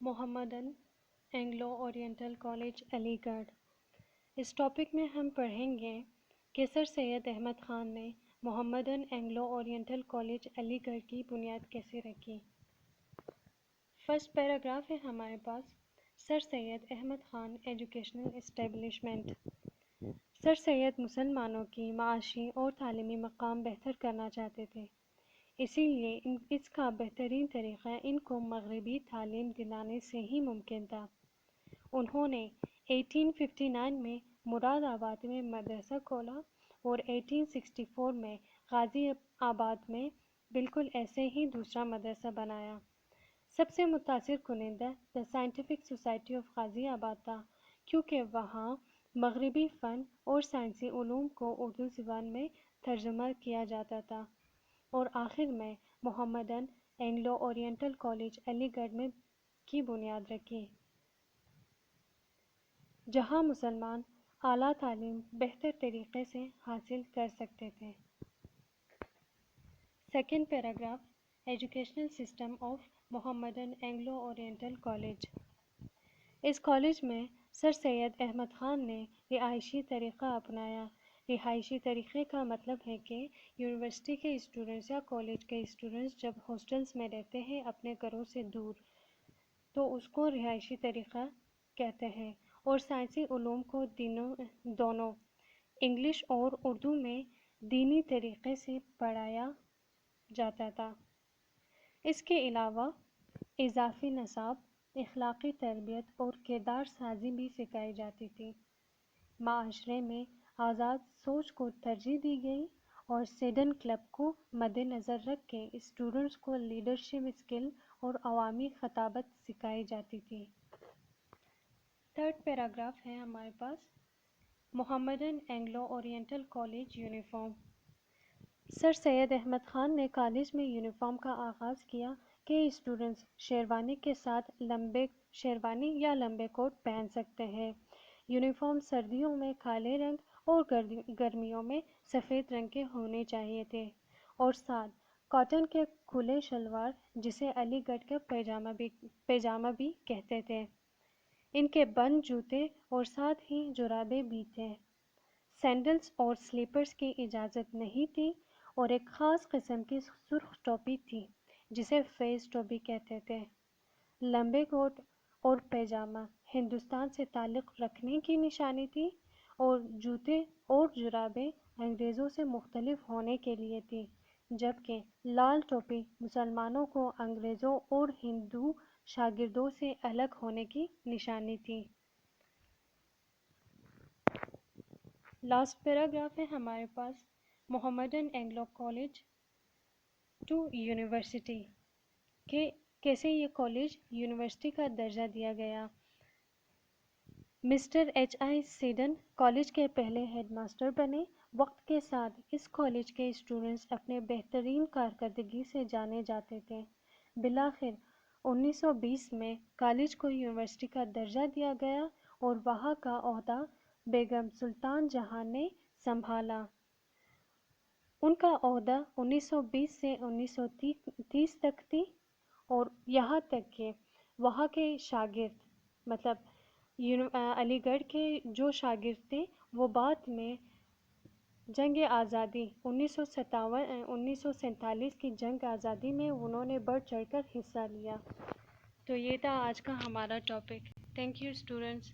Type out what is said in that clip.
محمدن Anglo Oriental college علی گڑھ۔ اس topic میں ہم پڑھیں گے کہ سر سید احمد خان نے محمدن اینگلو اورینٹل کالج علی گڑھ کی بنیاد کیسے رکھی۔ فرسٹ پیراگراف ہے ہمارے پاس، سر سید احمد خان ایجوکیشنل اسٹیبلشمنٹ۔ سر سید مسلمانوں کی معاشی اور تعلیمی مقام بہتر کرنا چاہتے تھے، اسی لیے اس کا بہترین طریقہ ان کو مغربی تعلیم دلانے سے ہی ممکن تھا۔ انہوں نے 1859 میں مراد آباد میں مدرسہ کھولا اور 1864 میں غازی آباد میں بالکل ایسے ہی دوسرا مدرسہ بنایا۔ سب سے متاثر کنندہ دی سائنٹیفک سوسائٹی آف غازی آباد تھا، کیونکہ وہاں مغربی فن اور سائنسی علوم کو اردو زبان میں ترجمہ کیا جاتا تھا، اور آخر میں محمدن اینگلو اورینٹل کالج علی گڑھ میں کی بنیاد رکھی، جہاں مسلمان اعلیٰ تعلیم بہتر طریقے سے حاصل کر سکتے تھے۔ Second paragraph, educational system of Mohammedan Anglo Oriental college. اس کالج میں سر سید احمد خان نے رہائشی طریقہ اپنایا۔ رہائشی طریقے کا مطلب ہے کہ یونیورسٹی کے اسٹوڈنٹس یا کالج کے اسٹوڈنٹس جب ہاسٹلس میں رہتے ہیں اپنے گھروں سے دور، تو اس کو رہائشی طریقہ کہتے ہیں، اور سائنسی علوم کو دونوں انگلش اور اردو میں دینی طریقے سے پڑھایا جاتا تھا۔ اس کے علاوہ اضافی نصاب، اخلاقی تربیت اور کردار سازی بھی سکھائی جاتی تھی۔ معاشرے میں آزاد سوچ کو ترجیح دی گئی اور سیڈن کلب کو مد نظر رکھ کے اسٹوڈنٹس کو لیڈرشپ اسکل اور عوامی خطابت سکھائی جاتی تھی۔ تھرڈ پیراگراف ہے ہمارے پاس، Mohammedan Anglo Oriental college uniform. سر سید احمد خان نے کالج میں یونیفارم کا آغاز کیا کہ اسٹوڈنٹس شیروانی کے ساتھ لمبے شیروانی یا لمبے کوٹ پہن سکتے ہیں۔ یونیفارم سردیوں میں کالے رنگ اور گرمیوں میں سفید رنگ کے ہونے چاہیے تھے، اور ساتھ کاٹن کے کھلے شلوار، جسے علی گڑھ کا پیجامہ بھی کہتے تھے۔ ان کے بند جوتے اور ساتھ ہی جرابیں بھی تھے۔ سینڈلز اور سلیپرز کی اجازت نہیں تھی، اور ایک خاص قسم کی سرخ ٹوپی تھی جسے فیس ٹوپی کہتے تھے۔ لمبے کوٹ اور پیجامہ ہندوستان سے تعلق رکھنے کی نشانی تھی، اور جوتے اور جرابیں انگریزوں سے مختلف ہونے کے لیے تھی، جبکہ لال ٹوپی مسلمانوں کو انگریزوں اور ہندو شاگردوں سے الگ ہونے کی نشانی تھی۔ لاسٹ پیراگراف ہے ہمارے پاس، Mohammedan Anglo college to university, کہ کیسے یہ کالج یونیورسٹی کا درجہ دیا گیا۔ Mister H I Siddons college کے پہلے ہیڈ ماسٹر بنے۔ وقت کے ساتھ اس کالج کے اسٹوڈنٹس اپنے بہترین کارکردگی سے جانے جاتے تھے۔ بالآخر 1920 میں کالج کو یونیورسٹی کا درجہ دیا گیا اور وہاں کا عہدہ بیگم سلطان جہاں نے سنبھالا۔ ان کا عہدہ 1920 سے 1930 تک تھی، اور یہاں تک کہ وہاں کے شاگرد علی گڑھ کے جو شاگرد تھے وہ بعد میں جنگ آزادی 1947 کی جنگ آزادی میں انہوں نے بڑھ چڑھ کر حصہ لیا۔ تو یہ تھا آج کا ہمارا ٹاپک۔ Thank you students.